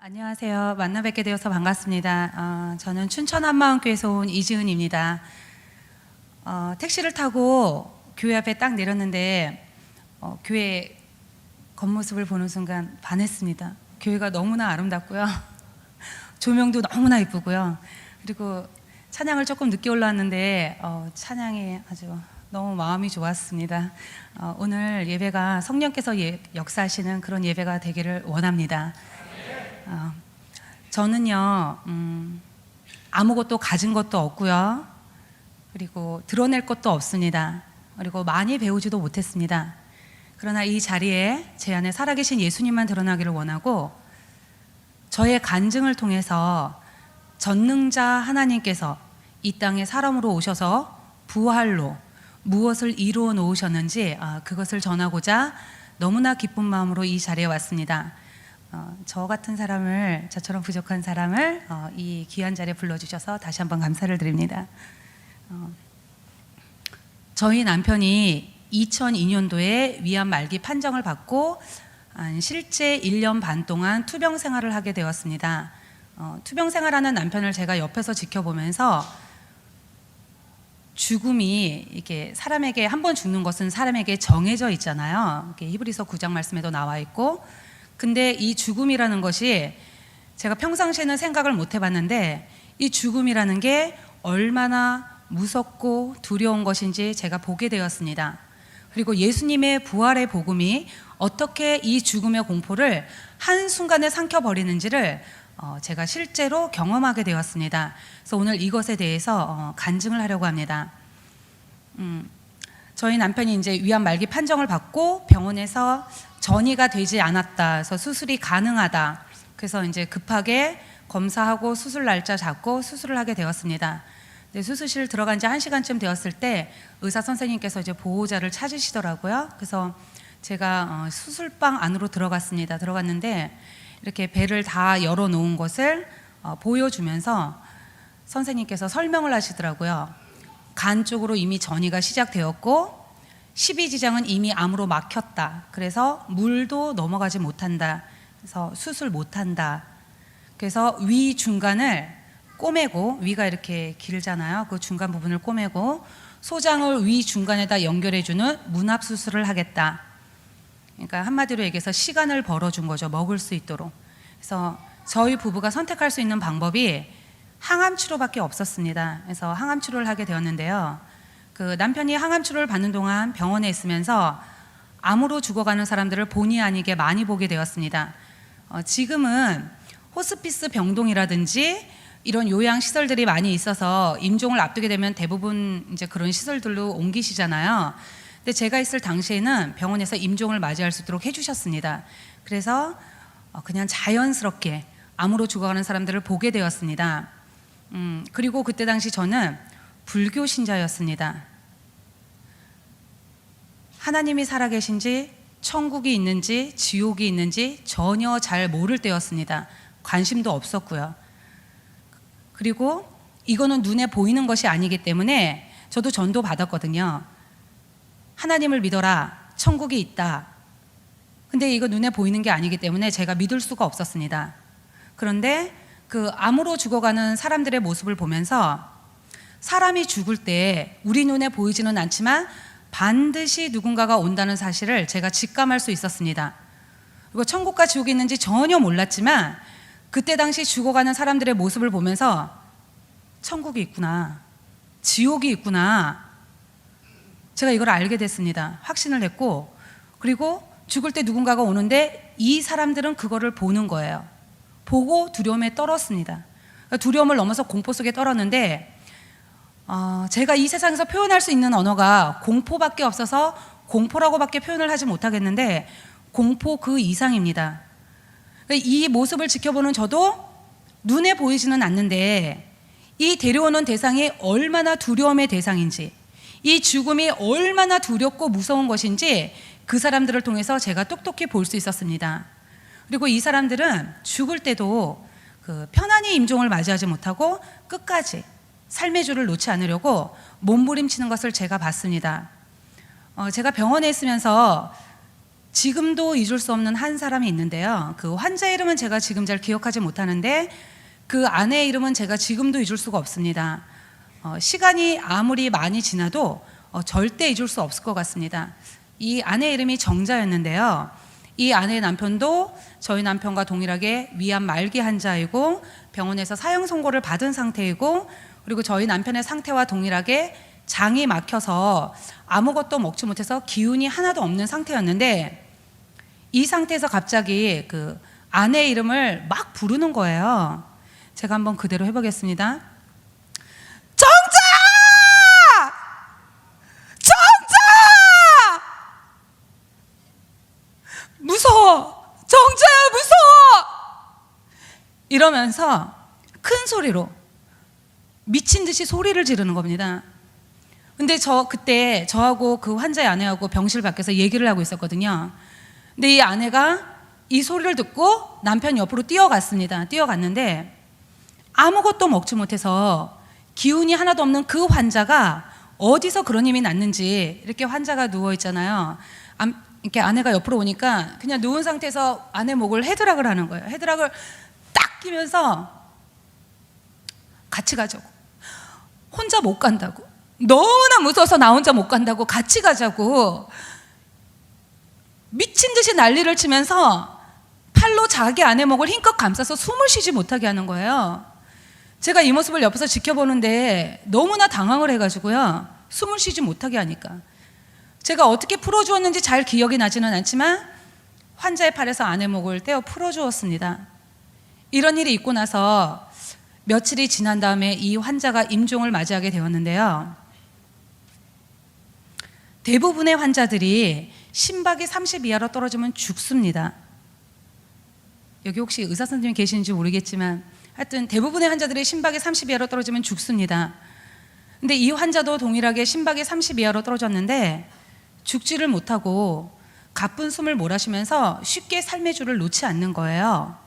안녕하세요. 만나 뵙게 되어서 반갑습니다. 저는 춘천 한마음교회에서 온 이지은입니다. 택시를 타고 교회 앞에 딱 내렸는데 교회 겉모습을 보는 순간 반했습니다. 교회가 너무나 아름답고요. 조명도 너무나 예쁘고요. 그리고 찬양을 조금 늦게 올라왔는데 찬양이 아주 너무 마음이 좋았습니다. 오늘 예배가 성령께서 역사하시는 그런 예배가 되기를 원합니다. 저는요 아무것도 가진 것도 없고요, 그리고 드러낼 것도 없습니다. 그리고 많이 배우지도 못했습니다. 그러나 이 자리에 제 안에 살아계신 예수님만 드러나기를 원하고, 저의 간증을 통해서 전능자 하나님께서 이 땅에 사람으로 오셔서 부활로 무엇을 이루어 놓으셨는지 그것을 전하고자 너무나 기쁜 마음으로 이 자리에 왔습니다. 저 같은 사람을, 저처럼 부족한 사람을 이 귀한 자리에 불러주셔서 다시 한번 감사를 드립니다. 저희 남편이 2002년도에 위암 말기 판정을 받고 실제 1년 반 동안 투병 생활을 하게 되었습니다. 투병 생활하는 남편을 제가 옆에서 지켜보면서 죽음이 이렇게 사람에게 한 번 죽는 것은 사람에게 정해져 있잖아요. 히브리서 9장 말씀에도 나와 있고, 근데 이 죽음이라는 것이 제가 평상시에는 생각을 못 해봤는데 이 죽음이라는 게 얼마나 무섭고 두려운 것인지 제가 보게 되었습니다. 그리고 예수님의 부활의 복음이 어떻게 이 죽음의 공포를 한순간에 삼켜버리는지를 제가 실제로 경험하게 되었습니다. 그래서 오늘 이것에 대해서 간증을 하려고 합니다. 저희 남편이 이제 위암 말기 판정을 받고 병원에서 전이가 되지 않았다, 그래서 수술이 가능하다, 그래서 이제 급하게 검사하고 수술 날짜 잡고 수술을 하게 되었습니다. 근데 수술실 들어간 지 1시간쯤 되었을 때 의사 선생님께서 이제 보호자를 찾으시더라고요. 그래서 제가 수술방 안으로 들어갔습니다. 들어갔는데 이렇게 배를 다 열어놓은 것을 보여주면서 선생님께서 설명을 하시더라고요. 간 쪽으로 이미 전이가 시작되었고 12지장은 이미 암으로 막혔다. 그래서 물도 넘어가지 못한다. 그래서 수술 못한다. 그래서 위 중간을 꼬매고, 위가 이렇게 길잖아요. 그 중간 부분을 꼬매고 소장을 위 중간에다 연결해주는 문합 수술을 하겠다. 그러니까 한마디로 얘기해서 시간을 벌어준 거죠. 먹을 수 있도록. 그래서 저희 부부가 선택할 수 있는 방법이 항암 치료밖에 없었습니다. 그래서 항암 치료를 하게 되었는데요. 그 남편이 항암 치료를 받는 동안 병원에 있으면서 암으로 죽어가는 사람들을 본의 아니게 많이 보게 되었습니다. 지금은 호스피스 병동이라든지 이런 요양시설들이 많이 있어서 임종을 앞두게 되면 대부분 이제 그런 시설들로 옮기시잖아요. 근데 제가 있을 당시에는 병원에서 임종을 맞이할 수 있도록 해주셨습니다. 그래서 그냥 자연스럽게 암으로 죽어가는 사람들을 보게 되었습니다. 그리고 그때 당시 저는 불교 신자였습니다. 하나님이 살아계신지, 천국이 있는지, 지옥이 있는지 전혀 잘 모를 때였습니다. 관심도 없었고요. 그리고 이거는 눈에 보이는 것이 아니기 때문에 저도 전도 받았거든요. 하나님을 믿어라, 천국이 있다. 근데 이거 눈에 보이는 게 아니기 때문에 제가 믿을 수가 없었습니다. 그런데 그 암으로 죽어가는 사람들의 모습을 보면서 사람이 죽을 때 우리 눈에 보이지는 않지만 반드시 누군가가 온다는 사실을 제가 직감할 수 있었습니다. 그리고 천국과 지옥이 있는지 전혀 몰랐지만 그때 당시 죽어가는 사람들의 모습을 보면서 천국이 있구나, 지옥이 있구나, 제가 이걸 알게 됐습니다. 확신을 했고, 그리고 죽을 때 누군가가 오는데 이 사람들은 그거를 보는 거예요. 보고 두려움에 떨었습니다. 두려움을 넘어서 공포 속에 떨었는데 제가 이 세상에서 표현할 수 있는 언어가 공포밖에 없어서 공포라고밖에 표현을 하지 못하겠는데 공포 그 이상입니다. 이 모습을 지켜보는 저도 눈에 보이지는 않는데 이 데려오는 대상이 얼마나 두려움의 대상인지, 이 죽음이 얼마나 두렵고 무서운 것인지 그 사람들을 통해서 제가 똑똑히 볼 수 있었습니다. 그리고 이 사람들은 죽을 때도 그 편안히 임종을 맞이하지 못하고 끝까지 삶의 줄을 놓지 지금도 잊을 수 없는 한 사람이 있는데요. 그 환자 이름은 제가 지금 잘 기억하지 못하는데 그 아내의 이름은 제가 지금도 잊을 수가 없습니다. 시간이 아무리 많이 지나도 절대 잊을 수 없을 것 같습니다. 이 아내의 이름이 정자였는데요. 이 아내의 남편도 저희 남편과 동일하게 위암 말기 환자이고 병원에서 사형 선고를 받은 상태이고, 그리고 저희 남편의 상태와 동일하게 장이 막혀서 아무것도 먹지 못해서 기운이 하나도 없는 상태였는데, 이 상태에서 갑자기 그 아내의 이름을 막 부르는 거예요. 제가 한번 그대로 해보겠습니다. 정자! 정자! 무서워! 정자야, 무서워! 이러면서 큰 소리로 미친 듯이 소리를 지르는 겁니다. 근데 그때 저하고 그 환자의 아내하고 병실 밖에서 얘기를 하고 있었거든요. 근데 이 아내가 이 소리를 듣고 남편 옆으로 뛰어갔습니다. 뛰어갔는데 아무것도 먹지 못해서 기운이 하나도 없는 그 환자가 어디서 그런 힘이 났는지, 이렇게 환자가 누워 있잖아요. 이렇게 아내가 옆으로 오니까 그냥 누운 상태에서 아내 목을 헤드락을 하는 거예요. 헤드락을 딱 끼면서 같이 가자고. 혼자 못 간다고. 너무나 무서워서 나 혼자 못 간다고, 같이 가자고. 미친 듯이 난리를 치면서 팔로 자기 아내 목을 힘껏 감싸서 숨을 쉬지 못하게 하는 거예요. 제가 이 모습을 옆에서 지켜보는데 너무나 당황을 해가지고요. 숨을 쉬지 못하게 하니까. 제가 어떻게 풀어주었는지 잘 기억이 나지는 않지만 환자의 팔에서 아내 목을 떼어 풀어주었습니다. 이런 일이 있고 나서 며칠이 지난 다음에 이 환자가 임종을 맞이하게 되었는데요. 대부분의 환자들이 심박이 30 이하로 떨어지면 죽습니다. 여기 혹시 의사 선생님이 계시는지 모르겠지만 하여튼 대부분의 환자들이 심박이 30 이하로 떨어지면 죽습니다. 근데 이 환자도 동일하게 심박이 30 이하로 떨어졌는데 죽지를 못하고 가쁜 숨을 몰아쉬면서 쉽게 삶의 줄을 놓지 않는 거예요.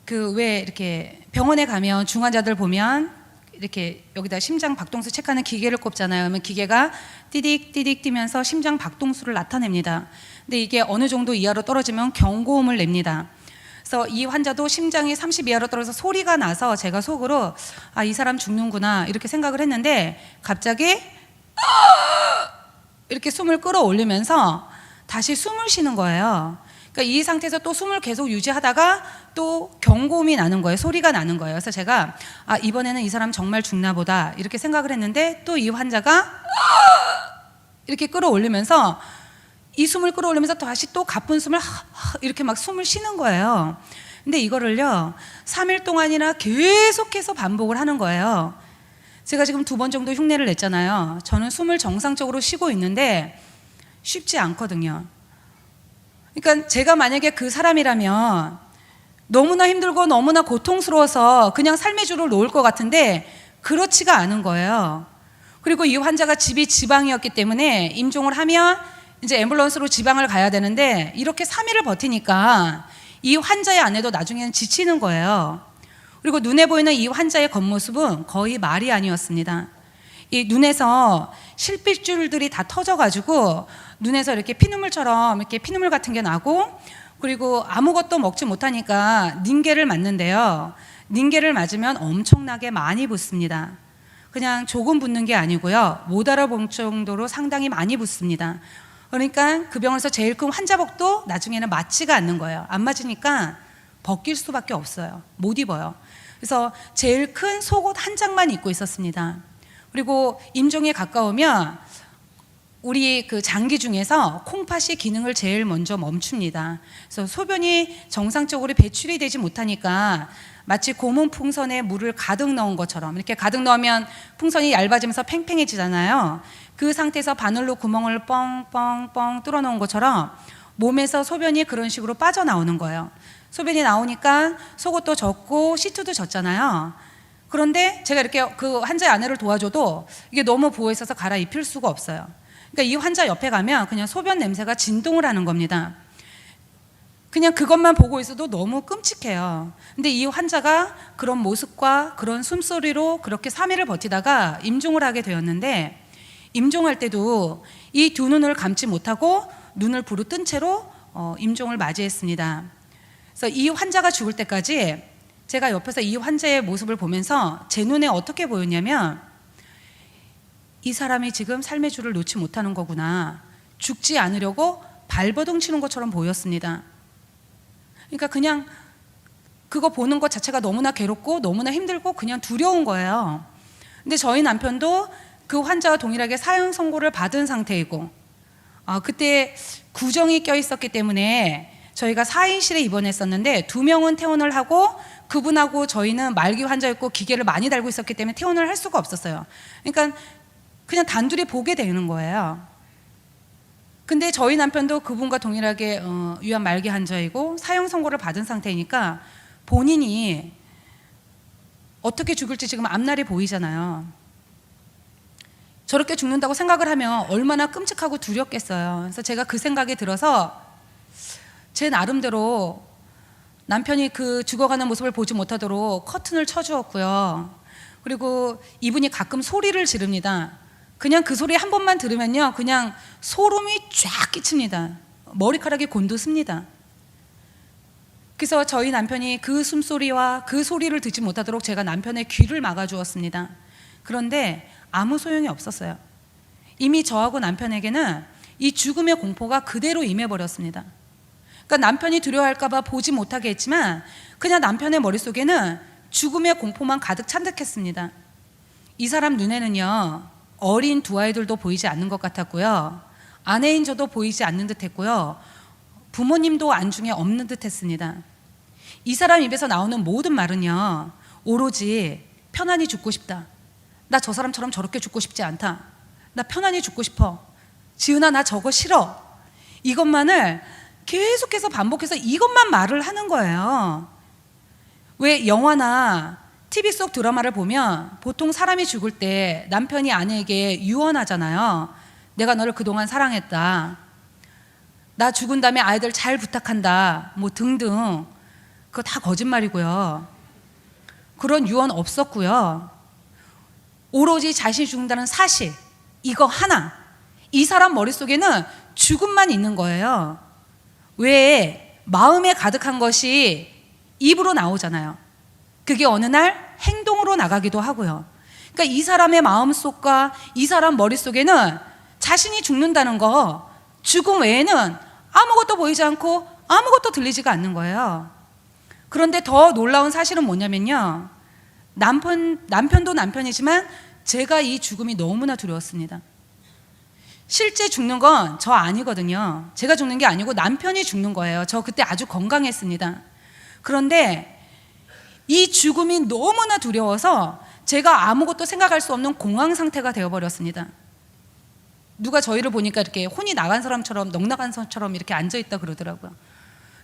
그 왜 이렇게 병원에 가면 중환자들 보면 이렇게 여기다 심장 박동수 체크하는 기계를 꼽잖아요. 그러면 기계가 띠딕 띠딕 뛰면서 심장 박동수를 나타냅니다. 근데 이게 어느 정도 이하로 떨어지면 경고음을 냅니다. 그래서 이 환자도 심장이 30 이하로 떨어져서 소리가 나서 제가 속으로 이 사람 죽는구나 이렇게 생각을 했는데, 갑자기 이렇게 숨을 끌어올리면서 다시 숨을 쉬는 거예요. 그러니까 이 상태에서 또 숨을 계속 유지하다가 또 경고음이 나는 거예요. 소리가 나는 거예요. 그래서 제가 이번에는 이 사람 정말 죽나 보다 이렇게 생각을 했는데, 또 이 환자가 이렇게 끌어올리면서 이 숨을 끌어올리면서 다시 또 가쁜 숨을 이렇게 막 숨을 쉬는 거예요. 근데 이거를요 3일 동안이나 계속해서 반복을 하는 거예요. 제가 지금 2번 정도 흉내를 냈잖아요. 저는 숨을 정상적으로 쉬고 있는데 쉽지 않거든요. 그러니까 제가 만약에 그 사람이라면 너무나 힘들고 너무나 고통스러워서 그냥 삶의 줄을 놓을 것 같은데 그렇지가 않은 거예요. 그리고 이 환자가 집이 지방이었기 때문에 임종을 하면 이제 앰뷸런스로 지방을 가야 되는데 이렇게 3일을 버티니까 이 환자의 아내도 나중에는 지치는 거예요. 그리고 눈에 보이는 이 환자의 겉모습은 거의 말이 아니었습니다. 이 눈에서 실핏줄들이 다 터져가지고 눈에서 이렇게 피눈물처럼 이렇게 피눈물 같은 게 나고, 그리고 아무것도 먹지 못하니까 닌게를 맞는데요. 닌게를 맞으면 엄청나게 많이 붓습니다. 그냥 조금 붓는 게 아니고요. 못 알아볼 정도로 상당히 많이 붓습니다. 그러니까 그 병원에서 제일 큰 환자복도 나중에는 맞지가 않는 거예요. 안 맞으니까 벗길 수밖에 없어요. 못 입어요. 그래서 제일 큰 속옷 한 장만 입고 있었습니다. 그리고 임종에 가까우면 우리 그 장기 중에서 콩팥이 기능을 제일 먼저 멈춥니다. 그래서 소변이 정상적으로 배출이 되지 못하니까 마치 고문 풍선에 물을 가득 넣은 것처럼, 이렇게 가득 넣으면 풍선이 얇아지면서 팽팽해지잖아요. 그 상태에서 바늘로 구멍을 뻥뻥뻥 뚫어 놓은 것처럼 몸에서 소변이 그런 식으로 빠져나오는 거예요. 소변이 나오니까 속옷도 젖고 시트도 젖잖아요. 그런데 제가 이렇게 그 환자의 아내를 도와줘도 이게 너무 부어 있어서 갈아입힐 수가 없어요. 그러니까 이 환자 옆에 가면 그냥 소변 냄새가 진동을 하는 겁니다. 그냥 그것만 보고 있어도 너무 끔찍해요. 근데 이 환자가 그런 모습과 그런 숨소리로 그렇게 3일을 버티다가 임종을 하게 되었는데, 임종할 때도 이 두 눈을 감지 못하고 눈을 부르뜬 채로 임종을 맞이했습니다. 그래서 이 환자가 죽을 때까지 제가 옆에서 이 환자의 모습을 보면서 제 눈에 어떻게 보였냐면, 이 사람이 지금 삶의 줄을 놓지 못하는 거구나, 죽지 않으려고 발버둥 치는 것처럼 보였습니다. 그러니까 그냥 그거 보는 것 자체가 너무나 괴롭고 너무나 힘들고 그냥 두려운 거예요. 근데 저희 남편도 그 환자와 동일하게 사형 선고를 받은 상태이고, 그때 구정이 껴 있었기 때문에 저희가 4인실에 입원했었는데 2명은 퇴원을 하고 그분하고 저희는 말기 환자였고 기계를 많이 달고 있었기 때문에 퇴원을 할 수가 없었어요. 그러니까 그냥 단둘이 보게 되는 거예요. 근데 저희 남편도 그분과 동일하게 위암 말기 환자이고 사형 선고를 받은 상태이니까 본인이 어떻게 죽을지 지금 앞날이 보이잖아요. 저렇게 죽는다고 생각을 하면 얼마나 끔찍하고 두렵겠어요. 그래서 제가 그 생각이 들어서 제 나름대로 남편이 그 죽어가는 모습을 보지 못하도록 커튼을 쳐주었고요. 그리고 이분이 가끔 소리를 지릅니다. 그냥 그 소리 한 번만 들으면요, 그냥 소름이 쫙 끼칩니다. 머리카락이 곤두습니다. 그래서 저희 남편이 그 숨소리와 그 소리를 듣지 못하도록 제가 남편의 귀를 막아주었습니다. 그런데 아무 소용이 없었어요. 이미 저하고 남편에게는 이 죽음의 공포가 그대로 임해버렸습니다. 그러니까 남편이 두려워할까봐 보지 못하게 했지만 그냥 남편의 머릿속에는 죽음의 공포만 가득 찬 듯했습니다. 이 사람 눈에는요, 어린 두 아이들도 보이지 않는 것 같았고요, 아내인 저도 보이지 않는 듯 했고요, 부모님도 안중에 없는 듯 했습니다. 이 사람 입에서 나오는 모든 말은요, 오로지 편안히 죽고 싶다, 나 저 사람처럼 저렇게 죽고 싶지 않다, 나 편안히 죽고 싶어, 지은아 나 저거 싫어, 이것만을 계속해서 반복해서 이것만 말을 하는 거예요. 왜 영화나 TV 속 드라마를 보면 보통 사람이 죽을 때 남편이 아내에게 유언하잖아요. 내가 너를 그동안 사랑했다, 나 죽은 다음에 아이들 잘 부탁한다, 뭐 등등. 그거 다 거짓말이고요. 그런 유언 없었고요. 오로지 자신이 죽는다는 사실, 이거 하나, 이 사람 머릿속에는 죽음만 있는 거예요. 왜 마음에 가득한 것이 입으로 나오잖아요. 그게 어느 날 행동으로 나가기도 하고요. 그러니까 이 사람의 마음속과 이 사람 머릿속에는 자신이 죽는다는 거, 죽음 외에는 아무것도 보이지 않고 아무것도 들리지가 않는 거예요. 그런데 더 놀라운 사실은 뭐냐면요, 남편도 남편이지만 제가 이 죽음이 너무나 두려웠습니다. 실제 죽는 건 저 아니거든요. 제가 죽는 게 아니고 남편이 죽는 거예요. 저 그때 아주 건강했습니다. 그런데 이 죽음이 너무나 두려워서 제가 아무것도 생각할 수 없는 공황 상태가 되어버렸습니다. 누가 저희를 보니까 이렇게 혼이 나간 사람처럼, 넋나간 사람처럼 이렇게 앉아있다 그러더라고요.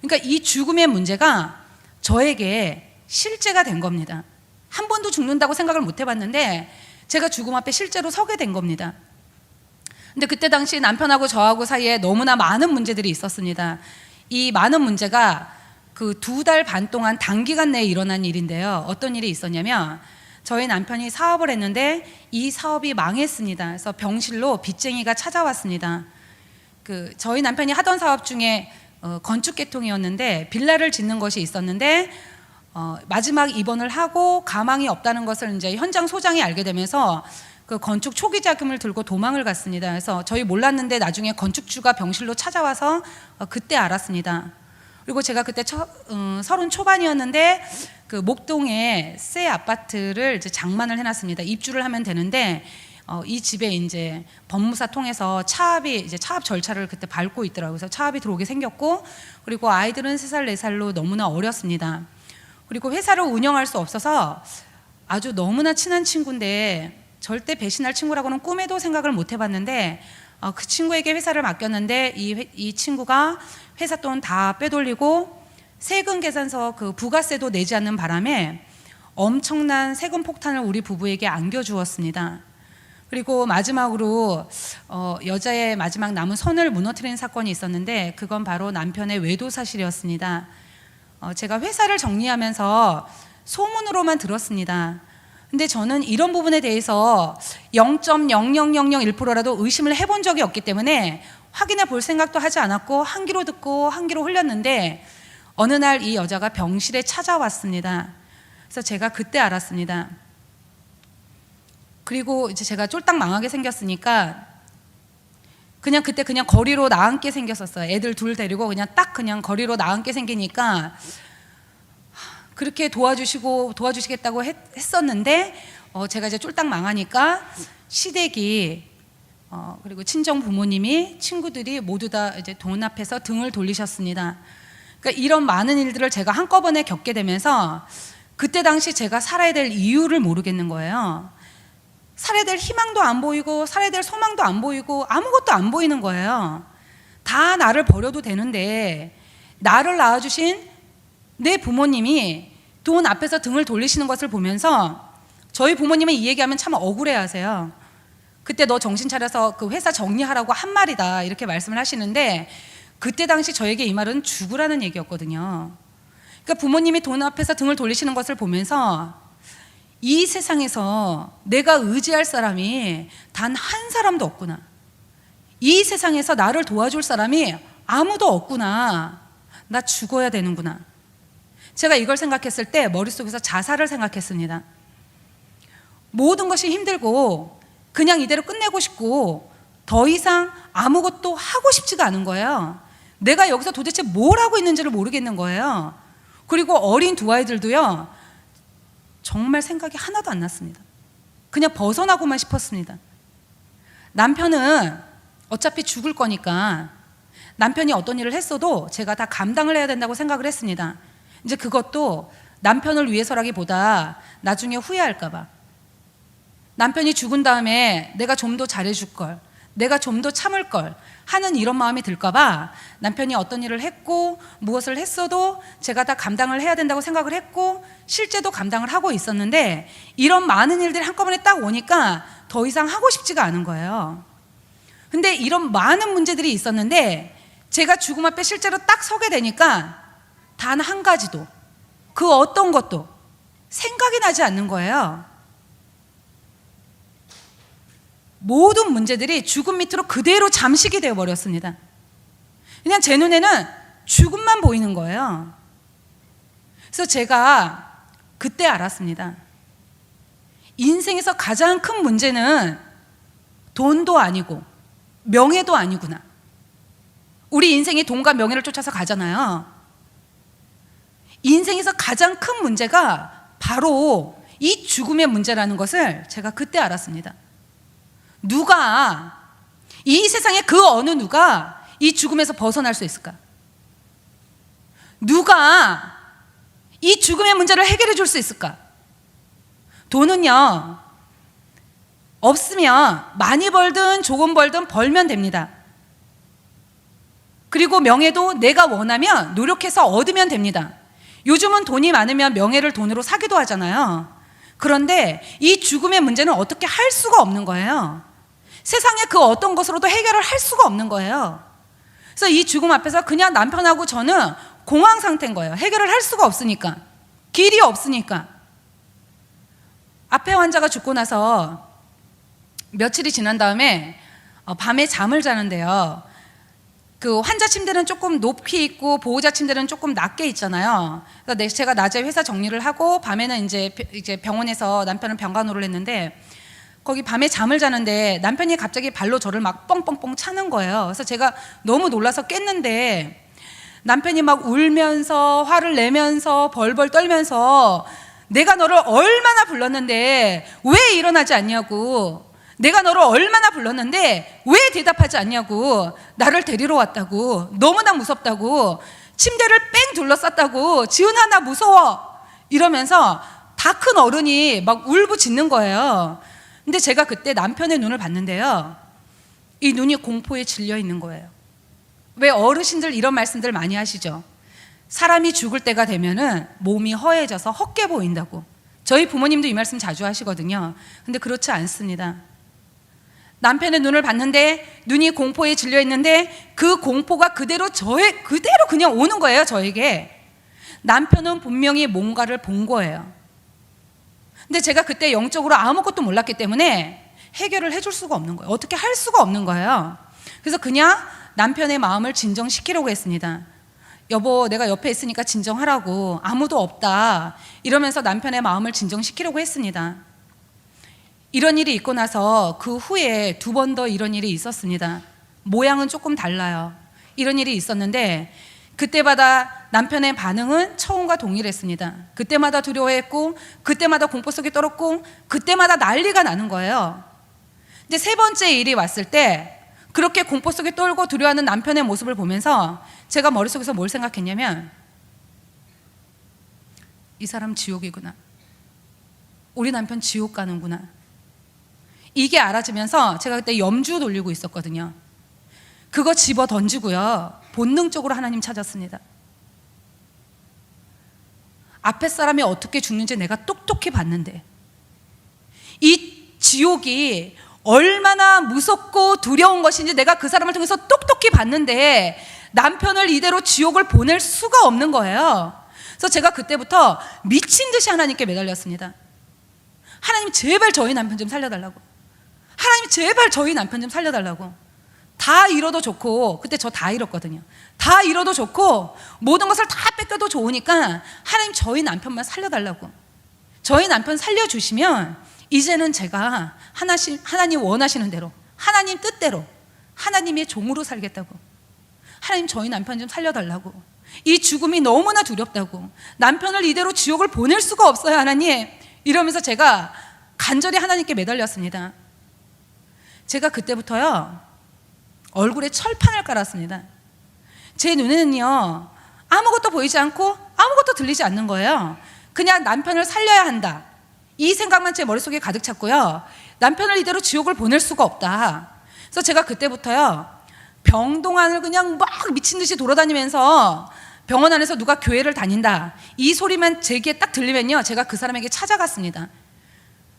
그러니까 이 죽음의 문제가 저에게 실제가 된 겁니다. 한 번도 죽는다고 생각을 못 해봤는데 제가 죽음 앞에 실제로 서게 된 겁니다. 근데 그때 당시 남편하고 저하고 사이에 너무나 많은 문제들이 있었습니다. 이 많은 문제가 그 2달 반 동안 단기간 내에 일어난 일인데요. 어떤 일이 있었냐면, 저희 남편이 사업을 했는데 이 사업이 망했습니다. 그래서 병실로 빚쟁이가 찾아왔습니다. 저희 남편이 하던 사업 중에 건축 계통이었는데 빌라를 짓는 것이 있었는데 마지막 입원을 하고 가망이 없다는 것을 이제 현장 소장이 알게 되면서 그 건축 초기 자금을 들고 도망을 갔습니다. 그래서 저희 몰랐는데 나중에 건축주가 병실로 찾아와서 그때 알았습니다. 그리고 제가 그때 30 초반이었는데 그 목동에 새 아파트를 이제 장만을 해놨습니다. 입주를 하면 되는데 이 집에 이제 법무사 통해서 차압이 이제 차압 절차를 그때 밟고 있더라고요. 그래서 차압이 들어오게 생겼고, 그리고 아이들은 3살, 4살로 너무나 어렸습니다. 그리고 회사를 운영할 수 없어서 아주 너무나 친한 친구인데 절대 배신할 친구라고는 꿈에도 생각을 못 해봤는데 그 친구에게 회사를 맡겼는데 이 친구가 회사 돈 다 빼돌리고 세금 계산서 그 부가세도 내지 않는 바람에 엄청난 세금 폭탄을 우리 부부에게 안겨주었습니다. 그리고 마지막으로 여자의 마지막 남은 선을 무너뜨리는 사건이 있었는데 그건 바로 남편의 외도 사실이었습니다. 제가 회사를 정리하면서 소문으로만 들었습니다. 근데 저는 이런 부분에 대해서 0.00001%라도 의심을 해본 적이 없기 때문에 확인해 볼 생각도 하지 않았고 한 귀로 듣고 한 귀로 흘렸는데 어느 날 이 여자가 병실에 찾아왔습니다. 그래서 제가 그때 알았습니다. 그리고 이제 제가 쫄딱 망하게 생겼으니까 그때 그냥 거리로 나앉게 생겼었어요. 애들 둘 데리고 그냥 거리로 나앉게 생기니까 그렇게 도와주시겠다고 했었는데 제가 이제 쫄딱 망하니까 시댁이 그리고 친정 부모님이 친구들이 모두 다 이제 돈 앞에서 등을 돌리셨습니다. 그러니까 이런 많은 일들을 제가 한꺼번에 겪게 되면서 그때 당시 제가 살아야 될 이유를 모르겠는 거예요. 살아야 될 희망도 안 보이고 살아야 될 소망도 안 보이고 아무것도 안 보이는 거예요. 다 나를 버려도 되는데 나를 낳아주신 내 부모님이 돈 앞에서 등을 돌리시는 것을 보면서 저희 부모님은 이 얘기하면 참 억울해하세요. 그때 너 정신 차려서 그 회사 정리하라고 한 말이다 이렇게 말씀을 하시는데 그때 당시 저에게 이 말은 죽으라는 얘기였거든요. 그러니까 부모님이 돈 앞에서 등을 돌리시는 것을 보면서 이 세상에서 내가 의지할 사람이 단 한 사람도 없구나. 이 세상에서 나를 도와줄 사람이 아무도 없구나. 나 죽어야 되는구나. 제가 이걸 생각했을 때 머릿속에서 자살을 생각했습니다. 모든 것이 힘들고 그냥 이대로 끝내고 싶고 더 이상 아무것도 하고 싶지가 않은 거예요. 내가 여기서 도대체 뭘 하고 있는지를 모르겠는 거예요. 그리고 어린 두 아이들도요, 정말 생각이 하나도 안 났습니다. 그냥 벗어나고만 싶었습니다. 남편은 어차피 죽을 거니까 남편이 어떤 일을 했어도 제가 다 감당을 해야 된다고 생각을 했습니다. 이제 그것도 남편을 위해서라기보다 나중에 후회할까 봐. 남편이 죽은 다음에 내가 좀 더 잘해줄 걸, 내가 좀 더 참을 걸 하는 이런 마음이 들까 봐 남편이 어떤 일을 했고 무엇을 했어도 제가 다 감당을 해야 된다고 생각을 했고 실제도 감당을 하고 있었는데 이런 많은 일들이 한꺼번에 딱 오니까 더 이상 하고 싶지가 않은 거예요. 근데 이런 많은 문제들이 있었는데 제가 죽음 앞에 실제로 딱 서게 되니까 단 한 가지도 그 어떤 것도 생각이 나지 않는 거예요. 모든 문제들이 죽음 밑으로 그대로 잠식이 되어버렸습니다. 그냥 제 눈에는 죽음만 보이는 거예요. 그래서 제가 그때 알았습니다. 인생에서 가장 큰 문제는 돈도 아니고 명예도 아니구나. 우리 인생이 돈과 명예를 쫓아서 가잖아요. 인생에서 가장 큰 문제가 바로 이 죽음의 문제라는 것을 제가 그때 알았습니다. 누가, 이 세상에 그 어느 누가 이 죽음에서 벗어날 수 있을까? 누가 이 죽음의 문제를 해결해 줄 수 있을까? 돈은요, 없으면 많이 벌든 조금 벌든 벌면 됩니다. 그리고 명예도 내가 원하면 노력해서 얻으면 됩니다. 요즘은 돈이 많으면 명예를 돈으로 사기도 하잖아요. 그런데 이 죽음의 문제는 어떻게 할 수가 없는 거예요. 세상에 그 어떤 것으로도 해결을 할 수가 없는 거예요. 그래서 이 죽음 앞에서 그냥 남편하고 저는 공황 상태인 거예요. 해결을 할 수가 없으니까. 길이 없으니까. 앞에 환자가 죽고 나서 며칠이 지난 다음에 밤에 잠을 자는데요. 그 환자 침대는 조금 높이 있고 보호자 침대는 조금 낮게 있잖아요. 그래서 제가 낮에 회사 정리를 하고 밤에는 이제 병원에서 남편은 병간호를 했는데 거기 밤에 잠을 자는데 남편이 갑자기 발로 저를 막 뻥뻥뻥 차는 거예요. 그래서 제가 너무 놀라서 깼는데 남편이 막 울면서 화를 내면서 벌벌 떨면서 내가 너를 얼마나 불렀는데 왜 일어나지 않냐고, 내가 너를 얼마나 불렀는데 왜 대답하지 않냐고, 나를 데리러 왔다고, 너무나 무섭다고, 침대를 뺑 둘러쌌다고, 지은아 나 무서워 이러면서 다 큰 어른이 막 울부짖는 거예요. 근데 제가 그때 남편의 눈을 봤는데요, 이 눈이 공포에 질려 있는 거예요. 왜 어르신들 이런 말씀들 많이 하시죠? 사람이 죽을 때가 되면은 몸이 허해져서 헛게 보인다고. 저희 부모님도 이 말씀 자주 하시거든요. 근데 그렇지 않습니다. 남편의 눈을 봤는데 눈이 공포에 질려 있는데 그 공포가 그대로 그냥 오는 거예요, 저에게. 남편은 분명히 뭔가를 본 거예요. 근데 제가 그때 영적으로 아무것도 몰랐기 때문에 해결을 해줄 수가 없는 거예요. 어떻게 할 수가 없는 거예요. 그래서 그냥 남편의 마음을 진정시키려고 했습니다. 여보, 내가 옆에 있으니까 진정하라고, 아무도 없다, 이러면서 남편의 마음을 진정시키려고 했습니다. 이런 일이 있고 나서 그 후에 2번 더 이런 일이 있었습니다. 모양은 조금 달라요. 이런 일이 있었는데 그때마다 남편의 반응은 처음과 동일했습니다. 그때마다 두려워했고, 그때마다 공포 속에 떨었고, 그때마다 난리가 나는 거예요. 근데 3번째 일이 왔을 때 그렇게 공포 속에 떨고 두려워하는 남편의 모습을 보면서 제가 머릿속에서 뭘 생각했냐면, 이 사람 지옥이구나, 우리 남편 지옥 가는구나, 이게 알아지면서 제가 그때 염주 돌리고 있었거든요. 그거 집어 던지고요, 본능적으로 하나님 찾았습니다. 앞에 사람이 어떻게 죽는지 내가 똑똑히 봤는데, 이 지옥이 얼마나 무섭고 두려운 것인지 내가 그 사람을 통해서 똑똑히 봤는데 남편을 이대로 지옥을 보낼 수가 없는 거예요. 그래서 제가 그때부터 미친 듯이 하나님께 매달렸습니다. 하나님 제발 저희 남편 좀 살려달라고, 하나님 제발 저희 남편 좀 살려달라고. 다 잃어도 좋고, 그때 저 다 잃었거든요. 다 잃어도 좋고 모든 것을 다 뺏겨도 좋으니까 하나님 저희 남편만 살려달라고. 저희 남편 살려주시면 이제는 제가 하나님 원하시는 대로, 하나님 뜻대로, 하나님의 종으로 살겠다고. 하나님 저희 남편 좀 살려달라고. 이 죽음이 너무나 두렵다고. 남편을 이대로 지옥을 보낼 수가 없어요, 하나님. 이러면서 제가 간절히 하나님께 매달렸습니다. 제가 그때부터요, 얼굴에 철판을 깔았습니다. 제 눈에는요, 아무것도 보이지 않고 아무것도 들리지 않는 거예요. 그냥 남편을 살려야 한다, 이 생각만 제 머릿속에 가득 찼고요, 남편을 이대로 지옥을 보낼 수가 없다. 그래서 제가 그때부터요, 병동안을 그냥 막 미친 듯이 돌아다니면서 병원 안에서 누가 교회를 다닌다, 이 소리만 제 귀에 딱 들리면요, 제가 그 사람에게 찾아갔습니다.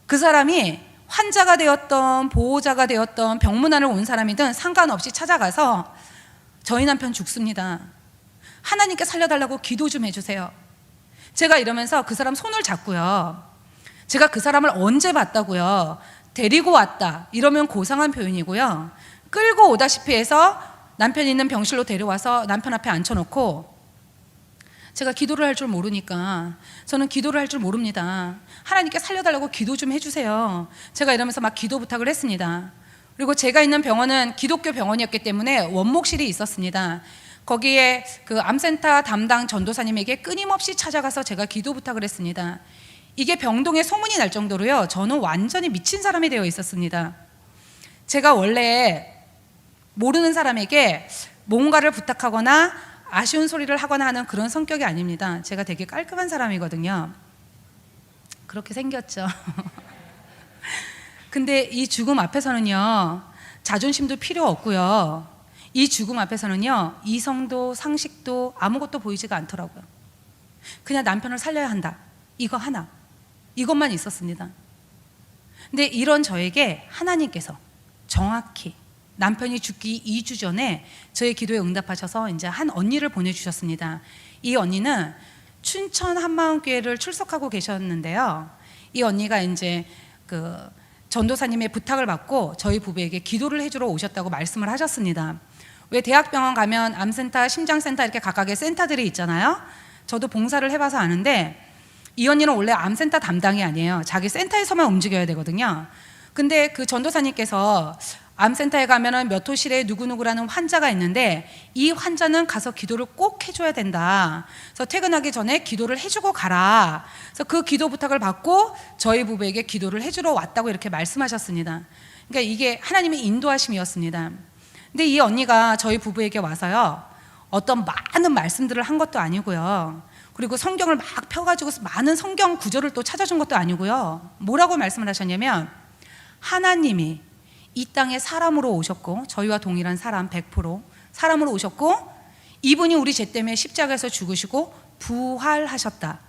그 사람이 환자가 되었던 보호자가 되었던 병문안을 온 사람이든 상관없이 찾아가서 저희 남편 죽습니다, 하나님께 살려달라고 기도 좀 해주세요. 제가 이러면서 그 사람 손을 잡고요, 제가 그 사람을 언제 봤다고요, 데리고 왔다 이러면 고상한 표현이고요, 끌고 오다시피 해서 남편이 있는 병실로 데려와서 남편 앞에 앉혀놓고, 제가 기도를 할 줄 모르니까, 저는 기도를 할 줄 모릅니다, 하나님께 살려달라고 기도 좀 해주세요. 제가 이러면서 막 기도 부탁을 했습니다. 그리고 제가 있는 병원은 기독교 병원이었기 때문에 원목실이 있었습니다. 거기에 그 암센터 담당 전도사님에게 끊임없이 찾아가서 제가 기도 부탁을 했습니다. 이게 병동에 소문이 날 정도로요, 저는 완전히 미친 사람이 되어 있었습니다. 제가 원래 모르는 사람에게 뭔가를 부탁하거나 아쉬운 소리를 하거나 하는 그런 성격이 아닙니다. 제가 되게 깔끔한 사람이거든요. 그렇게 생겼죠. 근데 이 죽음 앞에서는요, 자존심도 필요 없고요, 이 죽음 앞에서는요, 이성도 상식도 아무것도 보이지가 않더라고요. 그냥 남편을 살려야 한다, 이거 하나, 이것만 있었습니다. 근데 이런 저에게 하나님께서 정확히 남편이 죽기 2주 전에 저의 기도에 응답하셔서 이제 한 언니를 보내주셨습니다. 이 언니는 춘천 한마음교회를 출석하고 계셨는데요, 이 언니가 이제 그 전도사님의 부탁을 받고 저희 부부에게 기도를 해주러 오셨다고 말씀을 하셨습니다. 왜 대학병원 가면 암센터, 심장센터 이렇게 각각의 센터들이 있잖아요. 저도 봉사를 해봐서 아는데 이 언니는 원래 암센터 담당이 아니에요. 자기 센터에서만 움직여야 되거든요. 근데 그 전도사님께서 암센터에 가면은 몇 호실에 누구누구라는 환자가 있는데 이 환자는 가서 기도를 꼭 해줘야 된다, 그래서 퇴근하기 전에 기도를 해주고 가라. 그래서 그 기도 부탁을 받고 저희 부부에게 기도를 해주러 왔다고 이렇게 말씀하셨습니다. 그러니까 이게 하나님의 인도하심이었습니다. 근데 이 언니가 저희 부부에게 와서요, 어떤 많은 말씀들을 한 것도 아니고요, 그리고 성경을 막 펴가지고 많은 성경 구절을 또 찾아준 것도 아니고요, 뭐라고 말씀을 하셨냐면, 하나님이 이 땅에 사람으로 오셨고, 저희와 동일한 사람 100% 사람으로 오셨고, 이분이 우리 죄 때문에 십자가에서 죽으시고 부활하셨다,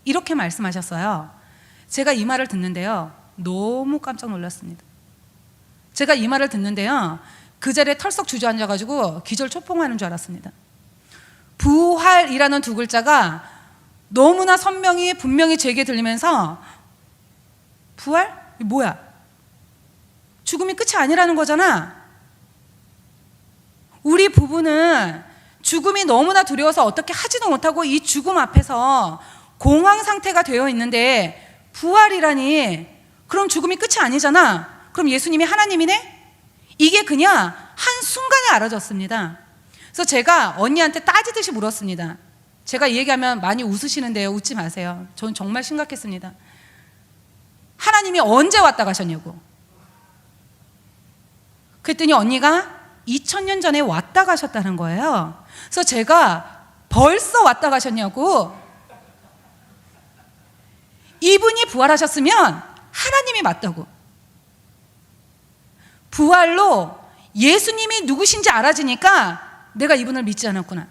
이렇게 말씀하셨어요. 제가 이 말을 듣는데요, 너무 깜짝 놀랐습니다. 제가 이 말을 듣는데요, 그 자리에 털썩 주저앉아가지고 기절초풍하는 줄 알았습니다. 부활이라는 2글자가 너무나 선명히 분명히 제게 들리면서, 부활? 뭐야? 죽음이 끝이 아니라는 거잖아. 우리 부부는 죽음이 너무나 두려워서 어떻게 하지도 못하고 이 죽음 앞에서 공황 상태가 되어 있는데 부활이라니, 그럼 죽음이 끝이 아니잖아. 그럼 예수님이 하나님이네? 이게 그냥 한순간에 알아졌습니다. 그래서 제가 언니한테 따지듯이 물었습니다. 제가 이 얘기하면 많이 웃으시는데요. 웃지 마세요. 저는 정말 심각했습니다. 하나님이 언제 왔다 가셨냐고. 그랬더니 언니가 2000년 전에 왔다 가셨다는 거예요. 그래서 제가 벌써 왔다 가셨냐고. 이분이 부활하셨으면 하나님이 맞다고. 부활로 예수님이 누구신지 알아지니까 내가 이분을 믿지 않았구나.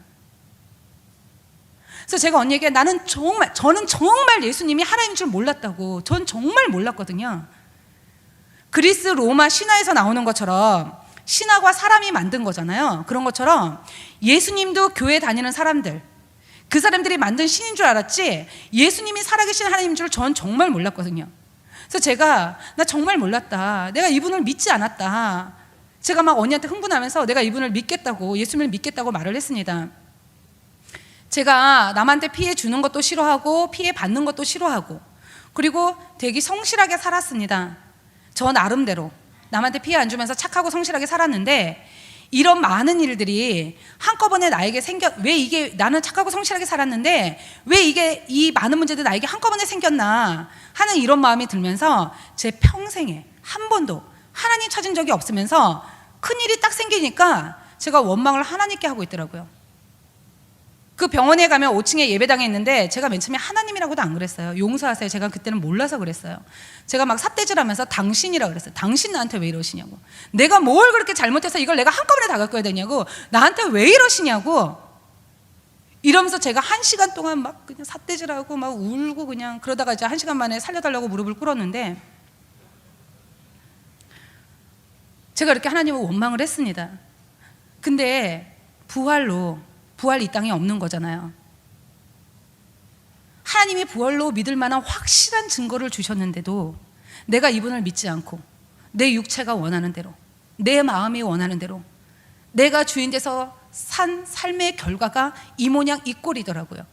그래서 제가 언니에게 저는 정말 예수님이 하나님인 줄 몰랐다고. 전 정말 몰랐거든요. 그리스 로마 신화에서 나오는 것처럼 신화가 사람이 만든 거잖아요. 그런 것처럼 예수님도 교회 다니는 사람들, 그 사람들이 만든 신인 줄 알았지 예수님이 살아계신 하나님인 줄 전 정말 몰랐거든요. 그래서 제가 나 정말 몰랐다. 내가 이분을 믿지 않았다. 제가 막 언니한테 흥분하면서 내가 이분을 믿겠다고, 예수님을 믿겠다고 말을 했습니다. 제가 남한테 피해 주는 것도 싫어하고 피해 받는 것도 싫어하고, 그리고 되게 성실하게 살았습니다. 저 나름대로 남한테 피해 안 주면서 착하고 성실하게 살았는데, 이런 많은 일들이 한꺼번에 나에게 왜 이게, 나는 착하고 성실하게 살았는데 왜 이게, 이 많은 문제들이 나에게 한꺼번에 생겼나 하는 이런 마음이 들면서 제 평생에 한 번도 하나님 찾은 적이 없으면서 큰일이 딱 생기니까 제가 원망을 하나님께 하고 있더라고요. 그 병원에 가면 5층에 예배당에 있는데 제가 맨 처음에 하나님이라고도 안 그랬어요. 용서하세요. 제가 그때는 몰라서 그랬어요. 제가 막 삿대질하면서 당신이라고 그랬어요. 당신 나한테 왜 이러시냐고. 내가 뭘 그렇게 잘못해서 이걸 내가 한꺼번에 다 겪어야 되냐고. 나한테 왜 이러시냐고. 이러면서 제가 1시간 동안 막 그냥 삿대질하고 막 울고 그냥, 그러다가 이제 1시간 만에 살려달라고 무릎을 꿇었는데, 제가 이렇게 하나님을 원망을 했습니다. 근데 부활 이 땅에 없는 거잖아요. 하나님이 부활로 믿을 만한 확실한 증거를 주셨는데도 내가 이분을 믿지 않고 내 육체가 원하는 대로, 내 마음이 원하는 대로 내가 주인 돼서 산 삶의 결과가 이 모양 이 꼴이더라고요.